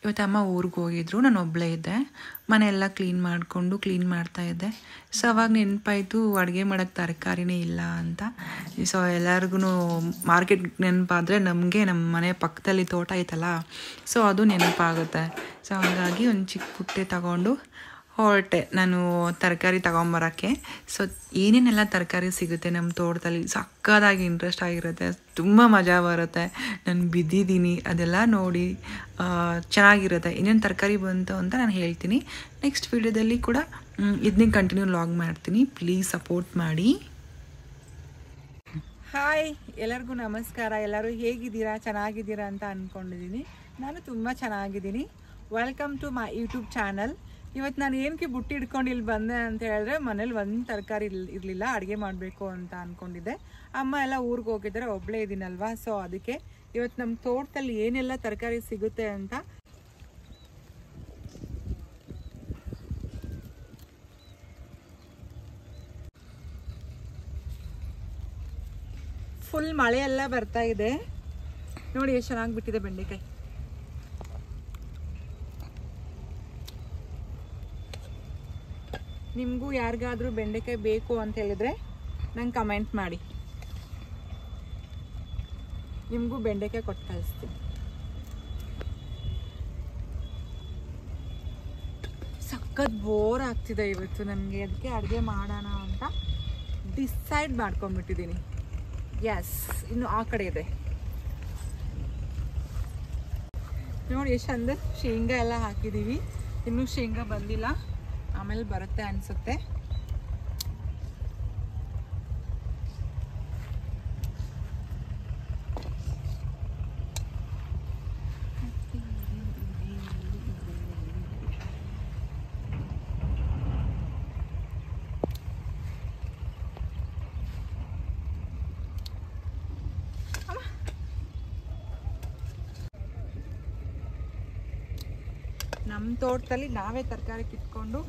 ಇವತ್ತು ಅಮ್ಮ ಊರಿಗೆ ಹೋಗಿದ್ರು, ನಾನು ಒಬ್ಬಳೇ ಇದ್ದೆ. ಮನೆಯೆಲ್ಲ ಕ್ಲೀನ್ ಮಾಡ್ತಾಯಿದ್ದೆ. ಸೊ ಅವಾಗ ನೆನಪಾಯಿತು ಅಡುಗೆ ಮಾಡೋಕ್ಕೆ ತರಕಾರಿನೇ ಇಲ್ಲ ಅಂತ. ಸೊ ಎಲ್ಲರಿಗೂ ಮಾರ್ಕೆಟ್ ನೆನಪಾದರೆ ನಮಗೆ ನಮ್ಮ ಮನೆ ಪಕ್ಕದಲ್ಲಿ ತೋಟ ಐತಲ್ಲ, ಸೊ ಅದು ನೆನಪಾಗುತ್ತೆ. ಸೊ ಹಾಗಾಗಿ ಒಂದು ಚಿಕ್ಕ ಪುಟ್ಟೆ ತಗೊಂಡು ಹೊರಟೆ ನಾನು ತರಕಾರಿ ತೊಗೊಂಬರೋಕ್ಕೆ. ಸೊ ಏನೇನೆಲ್ಲ ತರಕಾರಿ ಸಿಗುತ್ತೆ ನಮ್ಮ ತೋಟದಲ್ಲಿ, ಸಕ್ಕತ್ತಾಗಿ ಇಂಟ್ರೆಸ್ಟ್ ಆಗಿರುತ್ತೆ, ತುಂಬ ಮಜಾ ಬರುತ್ತೆ. ನಾನು ಬಿದ್ದಿದ್ದೀನಿ, ಅದೆಲ್ಲ ನೋಡಿ ಚೆನ್ನಾಗಿರುತ್ತೆ. ಇನ್ನೇನು ತರಕಾರಿ ಬಂತು ಅಂತ ನಾನು ಹೇಳ್ತೀನಿ. ನೆಕ್ಸ್ಟ್ ವೀಡಿಯೋದಲ್ಲಿ ಕೂಡ ಇದನ್ನೇ ಕಂಟಿನ್ಯೂ ಲಾಗ್ ಮಾಡ್ತೀನಿ. ಪ್ಲೀಸ್ ಸಪೋರ್ಟ್ ಮಾಡಿ. ಹಾಯ್, ಎಲ್ಲರಿಗೂ ನಮಸ್ಕಾರ. ಎಲ್ಲರೂ ಹೇಗಿದ್ದೀರಾ, ಚೆನ್ನಾಗಿದ್ದೀರಾ ಅಂತ ಅಂದ್ಕೊಂಡಿದ್ದೀನಿ. ನಾನು ತುಂಬ ಚೆನ್ನಾಗಿದ್ದೀನಿ. Welcome to my YouTube channel. ಇವತ್ತು ನಾನು ಏನಕ್ಕೆ ಬುಟ್ಟಿ ಹಿಡ್ಕೊಂಡು ಇಲ್ಲಿ ಬಂದೆ ಅಂತ ಹೇಳಿದ್ರೆ, ಮನೇಲಿ ಒಂದು ತರಕಾರಿ ಇರಲಿಲ್ಲ, ಅಡುಗೆ ಮಾಡಬೇಕು ಅಂತ ಅಂದ್ಕೊಂಡಿದ್ದೆ. ಅಮ್ಮ ಎಲ್ಲ ಊರಿಗೆ ಹೋಗಿದ್ದಾರೆ, ಒಬ್ಬಳೇ ಇದ್ದೀನಲ್ವಾ. ಸೊ ಅದಕ್ಕೆ ಇವತ್ತು ನಮ್ಮ ತೋಟದಲ್ಲಿ ಏನೆಲ್ಲ ತರಕಾರಿ ಸಿಗುತ್ತೆ ಅಂತ ಫುಲ್ ಮಳೆ ಎಲ್ಲ ಬರ್ತಾ ಇದೆ ನೋಡಿ, ಎಷ್ಟು ಚೆನ್ನಾಗಿ ಬಿಟ್ಟಿದೆ ಬೆಂಡೆಕಾಯಿ. ನಿಮಗೂ ಯಾರಿಗಾದ್ರೂ ಬೆಂಡೆಕಾಯಿ ಬೇಕು ಅಂತ ಹೇಳಿದ್ರೆ ನಂಗೆ ಕಮೆಂಟ್ ಮಾಡಿ, ನಿಮಗೂ ಬೆಂಡೆಕಾಯಿ ಕೊಟ್ಟು ಕಳಿಸ್ತೀನಿ. ಸಖತ್ ಬೋರ್ ಆಗ್ತಿದೆ ಇವತ್ತು ನನಗೆ, ಅದಕ್ಕೆ ಅಡುಗೆ ಮಾಡೋಣ ಅಂತ ಡಿಸೈಡ್ ಮಾಡ್ಕೊಂಡ್ಬಿಟ್ಟಿದ್ದೀನಿ. ಎಸ್, ಇನ್ನು ಆ ಕಡೆ ಇದೆ ನೋಡಿ, ಎಷ್ಟು ಅಂದ ಶೇಂಗಾ ಎಲ್ಲ ಹಾಕಿದ್ದೀವಿ. ಇನ್ನೂ ಶೇಂಗಾ ಬಂದಿಲ್ಲ, ಆಮೇಲೆ ಬರುತ್ತೆ ಅನಿಸುತ್ತೆ. ನಮ್ಮ ತೋಟದಲ್ಲಿ ನಾವೇ ತರಕಾರಿ ಕಿತ್ಕೊಂಡು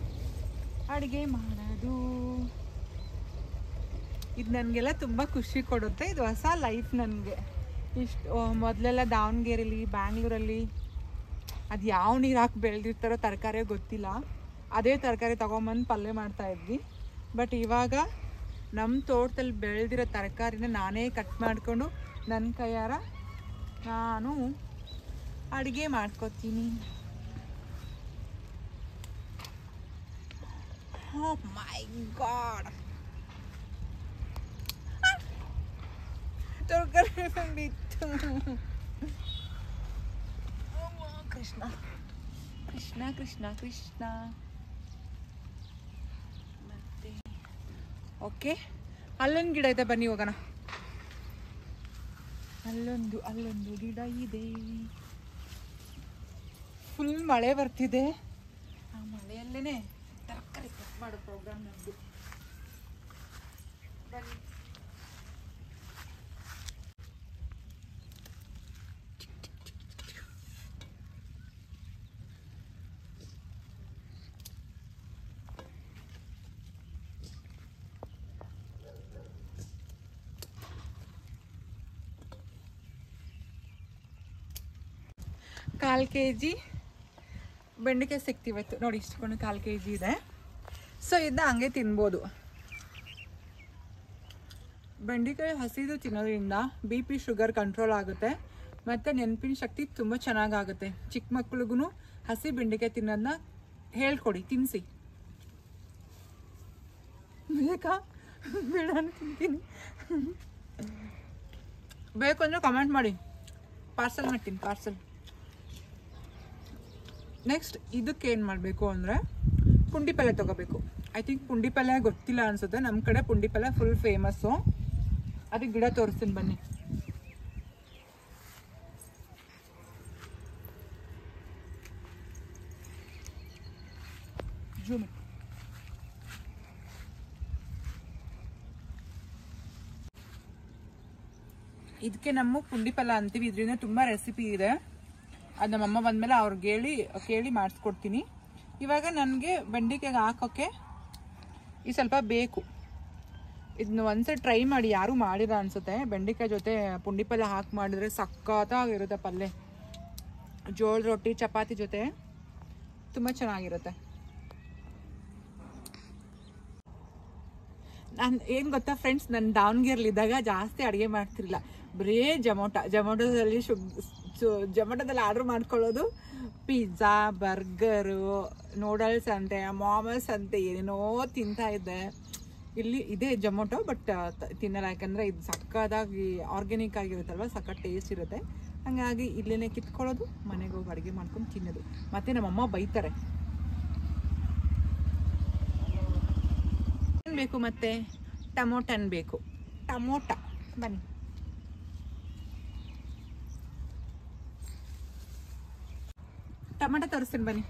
ಅಡುಗೆ ಮಾಡೋದು, ಇದು ನನಗೆಲ್ಲ ತುಂಬ ಖುಷಿ ಕೊಡುತ್ತೆ. ಇದು ಹೊಸ ಲೈಫ್ ನನಗೆ. ಇಷ್ಟು ಮೊದಲೆಲ್ಲ ದಾವಣಗೆರೆಯಲ್ಲಿ, ಬ್ಯಾಂಗ್ಳೂರಲ್ಲಿ ಅದು ಯಾವ ನೀರು ಹಾಕಿ ಬೆಳೆದಿರ್ತಾರೋ ತರಕಾರಿ ಗೊತ್ತಿಲ್ಲ, ಅದೇ ತರಕಾರಿ ತೊಗೊಂಬಂದು ಪಲ್ಯ ಮಾಡ್ತಾಯಿದ್ವಿ. ಬಟ್ ಇವಾಗ ನಮ್ಮ ತೋಟದಲ್ಲಿ ಬೆಳೆದಿರೋ ತರಕಾರಿನ ನಾನೇ ಕಟ್ ಮಾಡಿಕೊಂಡು ನನ್ನ ಕೈಯಾರ ನಾನು ಅಡುಗೆ ಮಾಡ್ಕೊತೀನಿ. Oh my God! ತರಕಾರಿ ಬಂದಿತ್ತು. ಕೃಷ್ಣ ಕೃಷ್ಣ ಕೃಷ್ಣ ಕೃಷ್ಣ. ಮತ್ತೆ ಓಕೆ, ಅಲ್ಲೊಂದು ಗಿಡ ಇದೆ, ಬನ್ನಿ ಹೋಗೋಣ. ಅಲ್ಲೊಂದು ಗಿಡ ಇದೆ. ಫುಲ್ ಮಳೆ ಬರ್ತಿದೆ, ಆ ಮಳೆಯಲ್ಲೇ ತರಕಾರಿ ಕಟ್ ಮಾಡೋ ಪ್ರೋಗ್ರಾಮ್ ನಮ್ಮದು. ಬನ್ನಿ. ಕಾಲು kg ಬೆಂಡೆಕಾಯಿ ಸಿಕ್ತಿವತ್ತು ನೋಡಿ, ಇಷ್ಟುಕೊಂಡು 1/4 kg ಇದೆ. ಸೊ ಇದನ್ನ ಹಂಗೆ ತಿನ್ಬೋದು. ಬೆಂಡೆಕಾಯಿ ಹಸಿದು ತಿನ್ನೋದ್ರಿಂದ BP ಶುಗರ್ ಕಂಟ್ರೋಲ್ ಆಗುತ್ತೆ, ಮತ್ತು ನೆನಪಿನ ಶಕ್ತಿ ತುಂಬ ಚೆನ್ನಾಗಾಗುತ್ತೆ. ಚಿಕ್ಕ ಮಕ್ಳಿಗೂ ಹಸಿ ಬೆಂಡೆಕಾಯಿ ತಿನ್ನೋದನ್ನ ಹೇಳ್ಕೊಡಿ, ತಿನ್ನಿಸಿ. ಬೇಕಾ ಬೇಡ ತಿಂತೀನಿ, ಬೇಕು ಅಂದರೆ ಕಮೆಂಟ್ ಮಾಡಿ, ಪಾರ್ಸಲ್ ಮಾಡ್ತೀನಿ, ಪಾರ್ಸಲ್. ನೆಕ್ಸ್ಟ್ ಇದಕ್ಕೆ ಏನು ಮಾಡಬೇಕು ಅಂದರೆ ಪುಂಡಿ ಪಲ್ಯ ತೊಗೋಬೇಕು. ಐ ಥಿಂಕ್ ಪುಂಡಿ ಪಲ್ಯ ಗೊತ್ತಿಲ್ಲ ಅನಿಸುತ್ತೆ, ನಮ್ಮ ಕಡೆ ಪುಂಡಿ ಪಲ್ಯ ಫುಲ್ ಫೇಮಸ್ಸು. ಅದಕ್ಕೆ ಗಿಡ ತೋರಿಸ್ತೀನಿ ಬನ್ನಿ. ಜೂಮ್. ಇದಕ್ಕೆ ನಮ್ಮ ಪುಂಡಿ ಪಲ್ಯ ಅಂತೀವಿ. ಇದರಿಂದ ತುಂಬ ರೆಸಿಪಿ ಇದೆ, ಅದು ನಮ್ಮಮ್ಮ ಬಂದಮೇಲೆ ಅವ್ರಿಗೆ ಕೇಳಿ ಮಾಡಿಸ್ಕೊಡ್ತೀನಿ. ಇವಾಗ ನನಗೆ ಬೆಂಡೆಕಾಯಿಗೆ ಹಾಕೋಕ್ಕೆ ಈ ಸ್ವಲ್ಪ ಬೇಕು. ಇದನ್ನ ಒಂದ್ಸರಿ ಟ್ರೈ ಮಾಡಿ, ಯಾರೂ ಮಾಡಿಲ್ಲ ಅನಿಸುತ್ತೆ. ಬೆಂಡೆಕಾಯಿ ಜೊತೆ ಪುಂಡಿ ಪಲ್ಯ ಹಾಕಿ ಮಾಡಿದರೆ ಸಕ್ಕತ್ತಾಗಿರುತ್ತೆ ಪಲ್ಯ. ಜೋಳದ ರೊಟ್ಟಿ ಚಪಾತಿ ಜೊತೆ ತುಂಬ ಚೆನ್ನಾಗಿರುತ್ತೆ. ನಾನು ಏನು ಗೊತ್ತಾ ಫ್ರೆಂಡ್ಸ್, ನಾನು ದಾವಣಗೆರೆಲಿದ್ದಾಗ ಜಾಸ್ತಿ ಅಡುಗೆ ಮಾಡ್ತಿರಲಿಲ್ಲ, ಬರೀ ಜೊಮೊಟೊದಲ್ಲಿ ಜೊಮೊಟೊದಲ್ಲಿ ಆರ್ಡ್ರ್ ಮಾಡ್ಕೊಳ್ಳೋದು. ಪಿಜ್ಜಾ, ಬರ್ಗರು, ನೂಡಲ್ಸ್ ಅಂತೆ, ಮಾಮಸ್ ಅಂತೆ ಏನೇನೋ ತಿಂತಾ ಇದ್ದೆ. ಇಲ್ಲಿ ಇದೆ ಜೊಮೊಟೊ, ಬಟ್ ತಿನ್ನಲ್ಲ, ಯಾಕಂದರೆ ಇದು ಸಕ್ಕದಾಗಿ ಆರ್ಗ್ಯಾನಿಕ್ ಆಗಿರುತ್ತಲ್ವ, ಸಕ್ಕತ್ ಟೇಸ್ಟ್ ಇರುತ್ತೆ. ಹಾಗಾಗಿ ಇಲ್ಲೇ ಕಿತ್ಕೊಳ್ಳೋದು, ಮನೆಗೆ ಹೋಗಿ ಅಡುಗೆ ಮಾಡ್ಕೊಂಡು ತಿನ್ನೋದು. ಮತ್ತು ನಮ್ಮಮ್ಮ ಬೈತಾರೆ. ಏನು ಬೇಕು ಮತ್ತೆ? ಟಮೋಟನ್ ಬೇಕು. ಟಮೋಟ ಬನ್ನಿ. ಟೊಮೆಟೊ ತರಿಸ್ತೀನಿ ಬನ್ನಿ.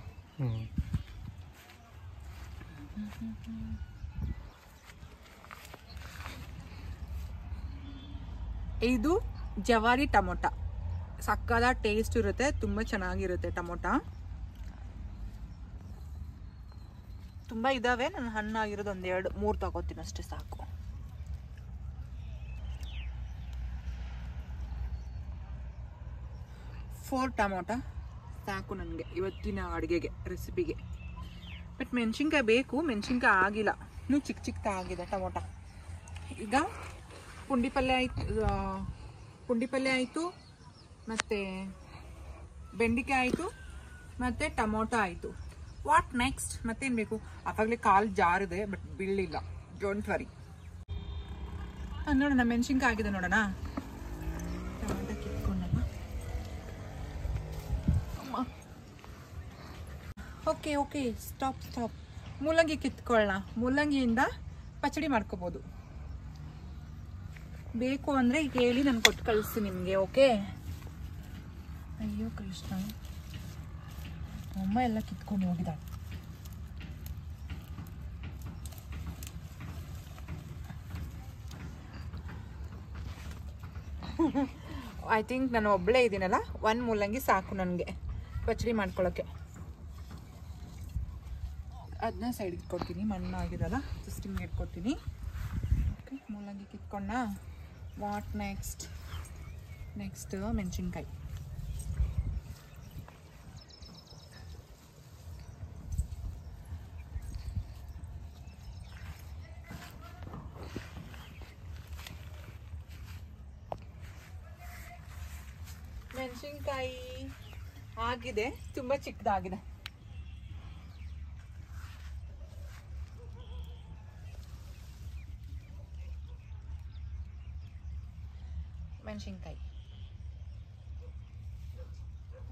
ಇದು ಜವಾರಿ ಟಮೋಟ, ಸಕ್ಕದ ಟೇಸ್ಟ್ ಇರುತ್ತೆ, ತುಂಬ ಚೆನ್ನಾಗಿರುತ್ತೆ ಟಮೋಟ. ತುಂಬ ಇದಾವೆ, ನಾನು ಹಣ್ಣಾಗಿರೋದು 1-2-3 ತಗೋತೀನಿ ಅಷ್ಟೇ ಸಾಕು. ಫೋರ್ ಟಮೋಟ ಸಾಕು ನನಗೆ ಇವತ್ತಿನ ಅಡುಗೆಗೆ, ರೆಸಿಪಿಗೆ. ಬಟ್ ಮೆಣಸಿನ್ಕಾಯಿ ಬೇಕು, ಮೆಣಸಿನ್ಕಾಯಿ ಆಗಿಲ್ಲ, ಇನ್ನೂ ಚಿಕ್ಕ ಆಗಿದೆ ಟಮೋಟ. ಈಗ ಪುಂಡಿ ಪಲ್ಯ ಆಯಿತು, ಮತ್ತು ಬೆಂಡಿಕಾಯಿ ಆಯಿತು, ಮತ್ತು ಟಮೋಟ ಆಯಿತು. What next? ಮತ್ತೇನು ಬೇಕು? ಆವಾಗಲೇ ಕಾಲು ಜಾರಿದೆ, ಬಟ್ ಬೀಳಲಿಲ್ಲ, ಡೋಂಟ್ ವರಿ. ನೋಡೋಣ, ಮೆಣಸಿನ್ಕಾಯಿ ಆಗಿದೆ ನೋಡೋಣ. ಟೊಮೆಟೊ ಕಿತ್ಕೊಂಡಲ್ಲ. Okay stop. ಮೂಲಂಗಿ ಕಿತ್ಕೊಳ್ಳೋಣ. ಮೂಲಂಗಿಯಿಂದ ಪಚಡಿ ಮಾಡ್ಕೋಬೋದು. ಬೇಕು ಅಂದರೆ ಈಗ ಹೇಳಿ, ನಾನು ಕೊಟ್ಟು ಕಳಿಸ್ತೀನಿ ನಿಮಗೆ. ಓಕೆ. ಅಯ್ಯೋ ಕೃಷ್ಣ, ಅಮ್ಮ ಎಲ್ಲ ಕಿತ್ಕೊಂಡು ಹೋಗಿದ್ದಾಳೆ. ಐ ಥಿಂಕ್ ನಾನು ಒಬ್ಬಳೇ ಇದ್ದೀನಲ್ಲ, 1 ಮೂಲಂಗಿ ಸಾಕು ನನಗೆ ಪಚಡಿ ಮಾಡ್ಕೊಳ್ಳೋಕ್ಕೆ. ಅದನ್ನ ಸೈಡ್ಗೆ ಇಟ್ಕೊಡ್ತೀನಿ, ಮಣ್ಣು ಆಗಿರಲ್ಲ, ಜಸ್ಟ್ ಹಿಂಗೆ ಇಟ್ಕೊಡ್ತೀನಿ. ಓಕೆ, ಮೂಲಂಗಿ ಕಿತ್ಕೊಂಡ. What next? ಮೆಣಸಿನ್ಕಾಯಿ. ಮೆಣಸಿನ್ಕಾಯಿ ಆಗಿದೆ, ತುಂಬ ಚಿಕ್ಕದಾಗಿದೆ. ಮೆಣಸಿನ್ಕಾಯಿ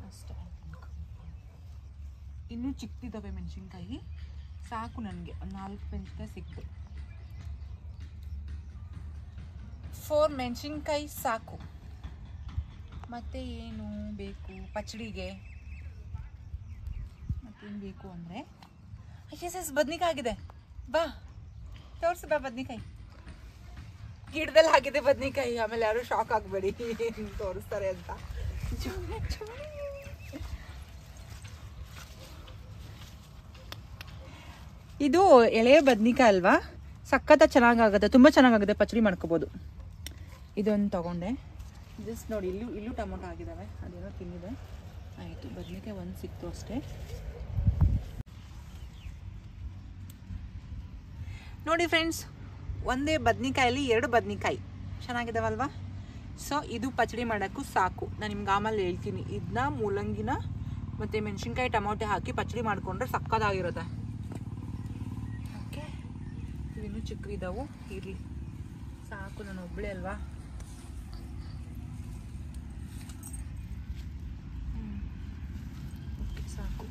ಅಷ್ಟೇ, ಇನ್ನೂ ಚಿಕ್ಕದಿದ್ದಾವೆ ಮೆಣಸಿನ್ಕಾಯಿ. ಸಾಕು ನನಗೆ, 4 ಮೆಣಸಿನ್ಕಾಯಿ ಸಿಕ್ತು. 4 ಮೆಣಸಿನ್ಕಾಯಿ ಸಾಕು. ಮತ್ತೆ ಏನು ಬೇಕು ಪಚಡಿಗೆ? ಮತ್ತೇನು ಬೇಕು ಅಂದರೆ, ಎಸ್ ಬದ್ನಿಕಾಯಿ ಆಗಿದೆ. ಬಾ ತೋರಿಸು, ಬಾ ಬದ್ನಿಕಾಯಿ. ಗಿಡದಲ್ಲಿ ಆಗಿದೆ ಬದ್ನಿಕಾಯಿ. ಆಮೇಲೆ ಯಾರು ಶಾಕ್ ಆಗಬೇಡಿ, ತೋರಿಸ್ತಾರೆ ಅಂತ. ಇದು ಎಳೆಯ ಬದ್ನಿಕಾಯಿ ಅಲ್ವಾ, ಸಖತ್ತ ಚೆನ್ನಾಗಾಗುತ್ತೆ, ತುಂಬ ಚೆನ್ನಾಗಾಗುತ್ತೆ, ಪಚಡಿ ಮಾಡ್ಕೋಬೋದು. ಇದೊಂದು ತಗೊಂಡೆ. ಜಸ್ಟ್ ನೋಡಿ, ಇಲ್ಲೂ ಟೊಮೊಟೊ ಆಗಿದ್ದಾವೆ, ಅದೇನೋ ತಿಂದಿದೆ. ಆಯಿತು, ಬದನೆಕಾಯಿ 1 ಸಿಕ್ತು ಅಷ್ಟೇ. ನೋಡಿ ಫ್ರೆಂಡ್ಸ್, ಒಂದೇ ಬದನೆಕಾಯಲ್ಲಿ 2 ಬದನೆಕಾಯಿ ಚೆನ್ನಾಗಿದ್ದಾವಲ್ವಾ? ಸೊ ಇದು ಪಚಡಿ ಮಾಡೋಕ್ಕೂ ಸಾಕು. ನಾನು ನಿಮ್ಗೆ ಆಮೇಲೆ ಹೇಳ್ತೀನಿ. ಇದನ್ನ ಮೂಲಂಗಿನ ಮತ್ತು ಮೆಣಸಿನ್ಕಾಯಿ ಟೊಮೊಟೊ ಹಾಕಿ ಪಚಡಿ ಮಾಡಿಕೊಂಡ್ರೆ ಸಕ್ಕದಾಗಿರುತ್ತೆ. ಓಕೆ, ಇನ್ನೂ ಚಿಕ್ಕದಿದ್ದಾವು, ಇರಲಿ ಸಾಕು, ನಾನು ಒಬ್ಬಳೇ ಅಲ್ವಾ. ಸಾಕು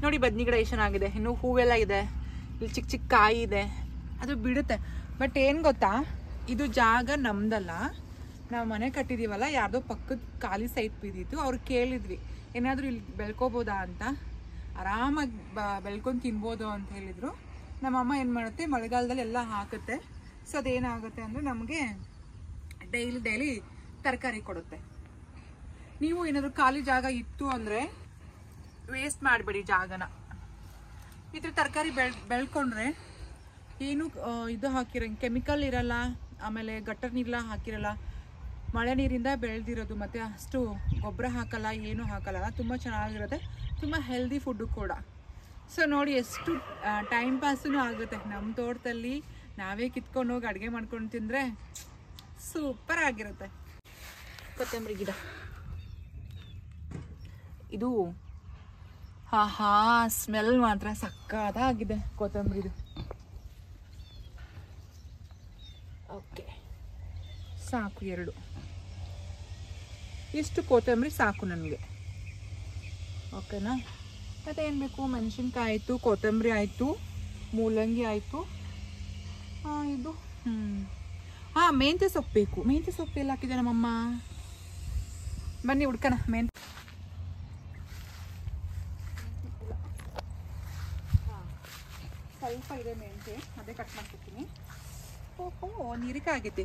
ನೋಡಿ, ಬದ್ನಿ ಗಿಡ ಎಷ್ಟು ಚೆನ್ನಾಗಿದೆ, ಇನ್ನೂ ಹೂವೆಲ್ಲ ಇದೆ, ಇಲ್ಲಿ ಚಿಕ್ಕ ಕಾಯಿ ಇದೆ, ಅದು ಬಿಡುತ್ತೆ. ಬಟ್ ಏನು ಗೊತ್ತಾ, ಇದು ಜಾಗ ನಮ್ದಲ್ಲ, ನಾವು ಮನೆ ಕಟ್ಟಿದ್ದೀವಲ್ಲ, ಯಾರ್ದೋ ಪಕ್ಕದ ಖಾಲಿ ಸೈಟ್ ಬಿದ್ದಿತ್ತು. ಅವ್ರು ಕೇಳಿದ್ವಿ ಏನಾದರೂ ಇಲ್ಲಿ ಬೆಳ್ಕೋಬೋದಾ ಅಂತ. ಆರಾಮಾಗಿ ಬೆಳ್ಕೊಂಡು ತಿನ್ಬೋದು ಅಂತ ಹೇಳಿದರು. ನಮ್ಮಮ್ಮ ಏನು ಮಾಡುತ್ತೆ, ಮಳೆಗಾಲದಲ್ಲಿ ಎಲ್ಲ ಹಾಕುತ್ತೆ. ಸೊ ಅದೇನಾಗುತ್ತೆ ಅಂದರೆ ನಮಗೆ ಡೈಲಿ ತರಕಾರಿ ಕೊಡುತ್ತೆ. ನೀವು ಏನಾದರೂ ಖಾಲಿ ಜಾಗ ಇತ್ತು ಅಂದರೆ ವೇಸ್ಟ್ ಮಾಡಬೇಡಿ ಜಾಗನ. ಇದ್ರ ತರಕಾರಿ ಬೆಳ್ಕೊಂಡ್ರೆ ಏನು ಇದು ಹಾಕಿರೋ ಕೆಮಿಕಲ್ ಇರಲ್ಲ, ಆಮೇಲೆ ಗಟ್ಟರ್ ನೀರೆಲ್ಲ ಹಾಕಿರಲ್ಲ, ಮಳೆ ನೀರಿಂದ ಬೆಳೆದಿರೋದು, ಮತ್ತು ಅಷ್ಟು ಗೊಬ್ಬರ ಹಾಕಲ್ಲ, ಏನೂ ಹಾಕಲ್ಲ, ತುಂಬ ಚೆನ್ನಾಗಿರುತ್ತೆ, ತುಂಬ ಹೆಲ್ದಿ ಫುಡ್ಡು ಕೂಡ. ಸೊ ನೋಡಿ ಎಷ್ಟು ಟೈಮ್ ಪಾಸೂ ಆಗುತ್ತೆ. ನಮ್ಮ ತೋಟದಲ್ಲಿ ನಾವೇ ಕಿತ್ಕೊಂಡು ಹೋಗಿ ಅಡುಗೆ ಮಾಡ್ಕೊಂಡು ತಿಂದರೆ ಸೂಪರ್ ಆಗಿರುತ್ತೆ. ಕೊತ್ತಂಬರಿ ಗಿಡ ಇದು ಸ್ಮೆಲ್ ಮಾತ್ರ ಸಕ್ಕತ್ತಾಗಿದೆ ಕೊತ್ತಂಬರಿದು. ಓಕೆ, ಸಾಕು 2 ಇಷ್ಟು ಕೊತ್ತಂಬರಿ ಸಾಕು ನನಗೆ. ಓಕೆನಾ? ಮತ್ತು ಏನು ಬೇಕು? ಮೆಣಸಿನ್ಕಾಯಿ ಆಯಿತು, ಕೊತ್ತಂಬರಿ ಆಯಿತು, ಮೂಲಂಗಿ ಆಯಿತು, ಇದು ಮೆಂತ್ಯ ಸೊಪ್ಪು ಬೇಕು. ಮೆಂತ್ಯ ಸೊಪ್ಪು ಎಲ್ಲ ಹಾಕಿದೆ ನಮ್ಮಮ್ಮ. ಬನ್ನಿ ಹುಡ್ಕಣ. ಸ್ವಲ್ಪ ಇದೆ ಮೆಂತ್ಯ, ಅದೇ ಕಟ್ ಮಾಡ್ಕೊತೀನಿ. ಒಂದು ಹೀರಿಕಾಯಿ ಆಗಿದೆ,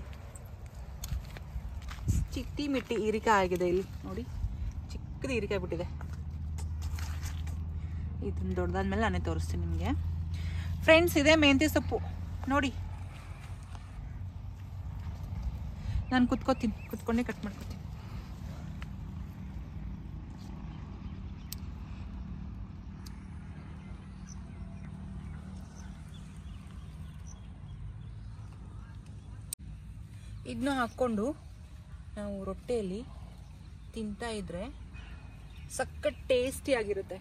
ಚಿಟ್ಟಿ ಮಿಟ್ಟಿ ಹೀರಿಕಾಯಿ ಆಗಿದೆ. ಇಲ್ಲಿ ನೋಡಿ, ಚಿಕ್ಕದು ಹೀರಿಕಾಯಿ ಬಿಟ್ಟಿದೆ. ಇದನ್ನ ದೊಡ್ಡದಾದ್ಮೇಲೆ ನಾನೇ ತೋರಿಸ್ತೀನಿ ನಿಮಗೆ. ಫ್ರೆಂಡ್ಸ್, ಇದೆ ಮೆಂತ್ಯ ಸೊಪ್ಪು ನೋಡಿ. ನಾನು ಕುತ್ಕೊಂಡೇ ಕಟ್ ಮಾಡ್ಕೊತೀನಿ. ಇದನ್ನು ಹಾಕ್ಕೊಂಡು ನಾವು ರೊಟ್ಟಿಯಲ್ಲಿ ತಿಂತಾ ಇದ್ರೆ ಸಖತ್ ಟೇಸ್ಟಿ ಆಗಿರುತ್ತೆ.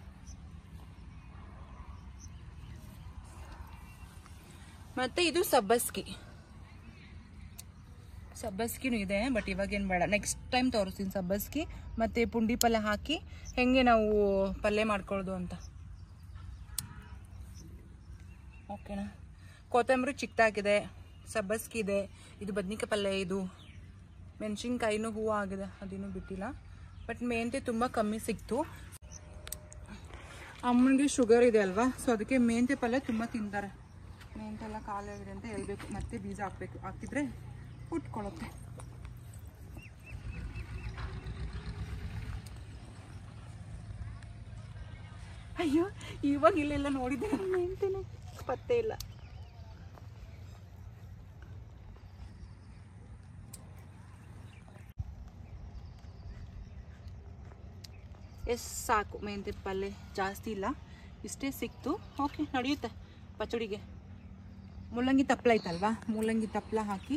ಮತ್ತೆ ಇದು ಸಬ್ಬಸ್ಗಿನೂ ಇದೆ, ಬಟ್ ಇವಾಗೇನು ಬೇಡ, ನೆಕ್ಸ್ಟ್ ಟೈಮ್ ತೋರಿಸ್ತೀನಿ. ಸಬ್ಬಸ್ಗಿ ಮತ್ತು ಪುಂಡಿ ಪಲ್ಯ ಹಾಕಿ ಹೆಂಗೆ ನಾವು ಪಲ್ಯ ಮಾಡ್ಕೊಳ್ಳೋದು ಅಂತ. ಓಕೆನಾ? ಕೊತ್ತಂಬರಿ ಚಿಕ್ಕದಾಗಿದೆ, ಸಬ್ಬಸ್ಗಿ ಇದೆ, ಇದು ಬದ್ನಿಕಾಯಿ ಪಲ್ಯ, ಇದು ಮೆಣಸಿನ್ಕಾಯಿನೂ ಹೂವು ಆಗಿದೆ, ಅದೇನೂ ಬಿಟ್ಟಿಲ್ಲ. ಬಟ್ ಮೆಂತ್ಯ ತುಂಬ ಕಮ್ಮಿ ಸಿಕ್ತು. ಅಮ್ಮನಿಗೆ ಶುಗರ್ ಇದೆ ಅಲ್ವಾ, ಸೊ ಅದಕ್ಕೆ ಮೆಂತ್ಯ ಪಲ್ಯ ತುಂಬ ತಿಂತಾರೆ. ಮೆಂತ್ಯ ಎಲ್ಲ ಕಾಲಾಗಿದೆ ಅಂತ ಹೇಳ್ಬೇಕು, ಮತ್ತೆ ಬೀಜ ಹಾಕಬೇಕು, ಹಾಕಿದ್ರೆ ಉಟ್ಕೊಳ್ಳುತ್ತೆ. ಅಯ್ಯೋ, ಇವಾಗ ಇಲ್ಲೆಲ್ಲ ನೋಡಿದ್ದೆ, ಮೆಂತ್ಯನೇ ಪತ್ತೆ ಇಲ್ಲ. ಸಾಕು ಮೆಂತ್ಯ ಪಲ್ಯ, ಜಾಸ್ತಿ ಇಲ್ಲ, ಇಷ್ಟೇ ಸಿಕ್ತು. ಓಕೆ, ನಡೆಯುತ್ತೆ ಪಚಡಿಗೆ. ಮೂಲಂಗಿ ತಪ್ಪಲ ಐತಲ್ವಾ, ಮೂಲಂಗಿ ತಪ್ಪಲ ಹಾಕಿ,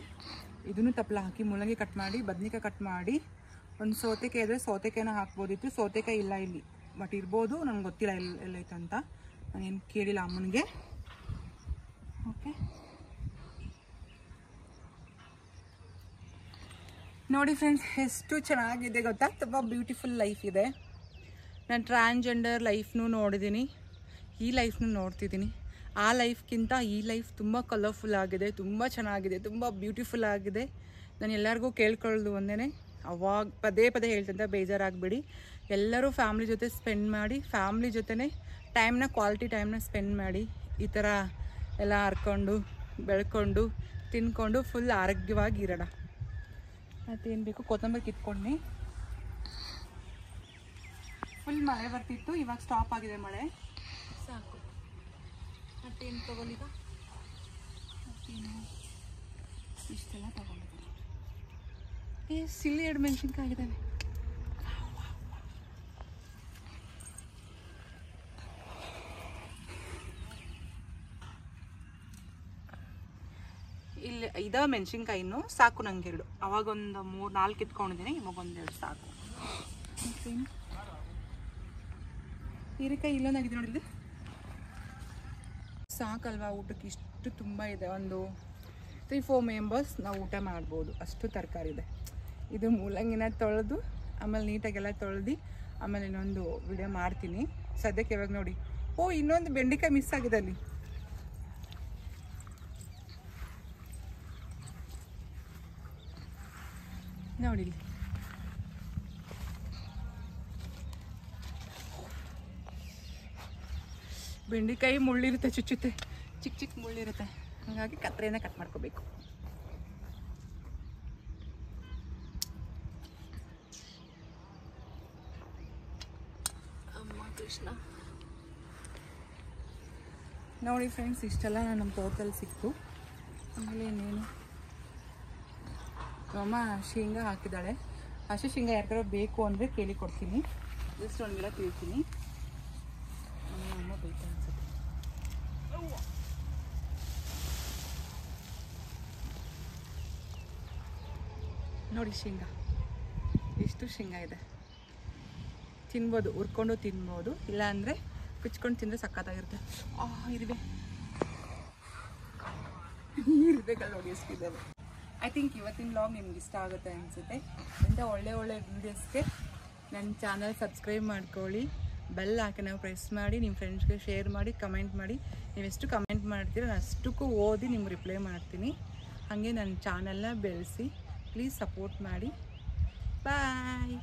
ಇದನ್ನು ತಪ್ಪಲ ಹಾಕಿ, ಮೂಲಂಗಿ ಕಟ್ ಮಾಡಿ, ಬದ್ನಿಕಾಯಿ ಕಟ್ ಮಾಡಿ, ಒಂದು ಸೌತೆಕಾಯಿ ಇದ್ದರೆ ಸೌತೆಕಾಯಿನ ಹಾಕ್ಬೋದಿತ್ತು. ಸೌತೆಕಾಯಿ ಇಲ್ಲ ಇಲ್ಲಿ, ಬಟ್ ಇರ್ಬೋದು, ನನಗೆ ಗೊತ್ತಿಲ್ಲ ಎಲ್ಲೈತೆ ಅಂತ, ನಾನೇನು ಕೇಳಿಲ್ಲ ಅಮ್ಮನಿಗೆ. ಓಕೆ, ನೋಡಿ ಫ್ರೆಂಡ್ಸ್, ಎಷ್ಟು ಚೆನ್ನಾಗಿದೆ ಗೊತ್ತಾ, ತುಂಬ ಬ್ಯೂಟಿಫುಲ್ ಲೈಫ್ ಇದೆ. ನಾನು ಟ್ರಾನ್ಸ್ಜೆಂಡರ್ ಲೈಫ್ನೂ ನೋಡಿದ್ದೀನಿ, ಈ ಲೈಫ್ನೂ ನೋಡ್ತಿದ್ದೀನಿ. ಆ ಲೈಫ್ಗಿಂತ ಈ ಲೈಫ್ ತುಂಬ ಕಲರ್ಫುಲ್ ಆಗಿದೆ, ತುಂಬ ಚೆನ್ನಾಗಿದೆ, ತುಂಬ ಬ್ಯೂಟಿಫುಲ್ ಆಗಿದೆ. ನಾನು ಎಲ್ಲರಿಗೂ ಕೇಳ್ಕೊಳ್ಳೋದು ಒಂದೇ, ಅವಾಗ ಪದೇ ಹೇಳ್ತಂತ ಬೇಜಾರಾಗಬೇಡಿ. ಎಲ್ಲರೂ ಫ್ಯಾಮ್ಲಿ ಜೊತೆ ಸ್ಪೆಂಡ್ ಮಾಡಿ, ಫ್ಯಾಮ್ಲಿ ಜೊತೆನೇ ಕ್ವಾಲಿಟಿ ಟೈಮ್ನ ಸ್ಪೆಂಡ್ ಮಾಡಿ. ಈ ಥರ ಎಲ್ಲ ಹರ್ಕೊಂಡು ಬೆಳ್ಕೊಂಡು ತಿನ್ಕೊಂಡು ಫುಲ್ ಆರೋಗ್ಯವಾಗಿ ಇರೋಣ. ಮತ್ತೇನು ಬೇಕು? ಕೊತ್ತಂಬರಿ ಕಿತ್ಕೊಂಡ್ನಿ. ಫುಲ್ ಮಳೆ ಬರ್ತಿತ್ತು, ಇವಾಗ ಸ್ಟಾಪ್ ಆಗಿದೆ ಮಳೆ, ಸಾಕು. ಮತ್ತೇನು ತಗೊಳ್ಳೀಗ? ಇಷ್ಟೆಲ್ಲ ತಗೊಂಡಿದ್ದೀನಿ. ಸಿಲ್ಲಿ 2 ಮೆಣಸಿನ್ಕಾಯಿ ಆಗಿದ್ದಾವೆ. ಇಲ್ಲಿ ಇದಾವೆ ಮೆಣಸಿನ್ಕಾಯಿನೂ, ಸಾಕು ನಂಗೆ 2. ಅವಾಗೊಂದು 3-4 ಇಟ್ಕೊಂಡಿದ್ದೀನಿ, ಇವಾಗೊಂದು 2 ಸಾಕು. ಹೀರೆಕಾಯಿ ಇಲ್ಲೊಂದಾಗಿದೆ ನೋಡಿದ್ದು, ಸಾಕಲ್ವಾ ಊಟಕ್ಕೆ? ಇಷ್ಟು ತುಂಬ ಇದೆ, ಒಂದು 3-4 ಮೆಂಬರ್ಸ್ ನಾವು ಊಟ ಮಾಡ್ಬೋದು, ಅಷ್ಟು ತರಕಾರಿ ಇದೆ. ಇದು ಮೂಲಂಗಿನ ತೊಳೆದು ಆಮೇಲೆ ನೀಟಾಗೆಲ್ಲ ತೊಳೆದು ಆಮೇಲೆ ಇನ್ನೊಂದು ವಿಡಿಯೋ ಮಾಡ್ತೀನಿ. ಸದ್ಯಕ್ಕೆ ಇವಾಗ ನೋಡಿ, ಇನ್ನೊಂದು ಬೆಂಡೆಕಾಯಿ ಮಿಸ್ ಆಗಿದೆ ಅಲ್ಲಿ. ನೋಡಿ, ಬೆಂಡೆಕಾಯಿ ಮುಳ್ಳಿರುತ್ತೆ, ಚುಚ್ಚುತ್ತೆ, ಚಿಕ್ಕ ಮುಳ್ಳಿರುತ್ತೆ, ಹಾಗಾಗಿ ಕತ್ರೆಯಿಂದ ಕಟ್ ಮಾಡ್ಕೋಬೇಕು. ಅಮ್ಮ ಕೃಷ್ಣ. ನೋಡಿ ಫ್ರೆಂಡ್ಸ್, ಇಷ್ಟೆಲ್ಲ ನಮ್ಮ ತೋಟದಲ್ಲಿ ಸಿಕ್ತು. ಆಮೇಲೆ ಇನ್ನೇನು ಅಮ್ಮ ಶೇಂಗಾ ಹಾಕಿದ್ದಾಳೆ. ಹಸಿ ಶೇಂಗಾ ಯಾರಿಗಾರ ಬೇಕು ಅಂದರೆ ಕೇಳಿ ಕೊಡ್ತೀನಿ. ಜಸ್ಟ್ ಒಂದು ಗಿಡ ತಿಳ್ತೀನಿ. ಅಮ್ಮ ಬೇಕು ಅನ್ಸುತ್ತೆ. ನೋಡಿ ಶೇಂಗಾ ಎಷ್ಟು ಶೇಂಗಾ ಇದೆ. ತಿನ್ಬೋದು, ಹುರ್ಕೊಂಡು ತಿನ್ಬೋದು, ಇಲ್ಲಾಂದರೆ ಕುಚ್ಕೊಂಡು ತಿಂದರೆ ಸಖತ್ತಾಗಿರುತ್ತೆ. ಇರಬೇಕಲ್ಲ ನೋಡಿ ಎಷ್ಟಿದ್ದಾವೆ. ಐ ಥಿಂಕ್ ಇವತ್ತಿನ ವ್ಲಾಗ್ ನಿಮ್ಗೆ ಇಷ್ಟ ಆಗುತ್ತೆ ಅನಿಸುತ್ತೆ. ಇಂಥ ಒಳ್ಳೆ ವೀಡಿಯೋಸ್ಗೆ ನನ್ನ ಚಾನಲ್ ಸಬ್ಸ್ಕ್ರೈಬ್ ಮಾಡ್ಕೊಳ್ಳಿ, ಬೆಲ್ ಹಾಕಿ ಪ್ರೆಸ್ ಮಾಡಿ, ನಿಮ್ಮ ಫ್ರೆಂಡ್ಸ್ಗೆ ಶೇರ್ ಮಾಡಿ, ಕಮೆಂಟ್ ಮಾಡಿ. ನೀವೆಷ್ಟು ಕಮೆಂಟ್ ಮಾಡ್ತೀರೋ ನಾನು ಅಷ್ಟಕ್ಕೂ ಓದಿ ನಿಮ್ಗೆ ರಿಪ್ಲೈ ಮಾಡ್ತೀನಿ. ಹಾಗೆ ನನ್ನ ಚಾನಲ್ನ ಬೆಳೆಸಿ, ಪ್ಲೀಸ್ ಸಪೋರ್ಟ್ ಮಾಡಿ. ಬಾಯ್.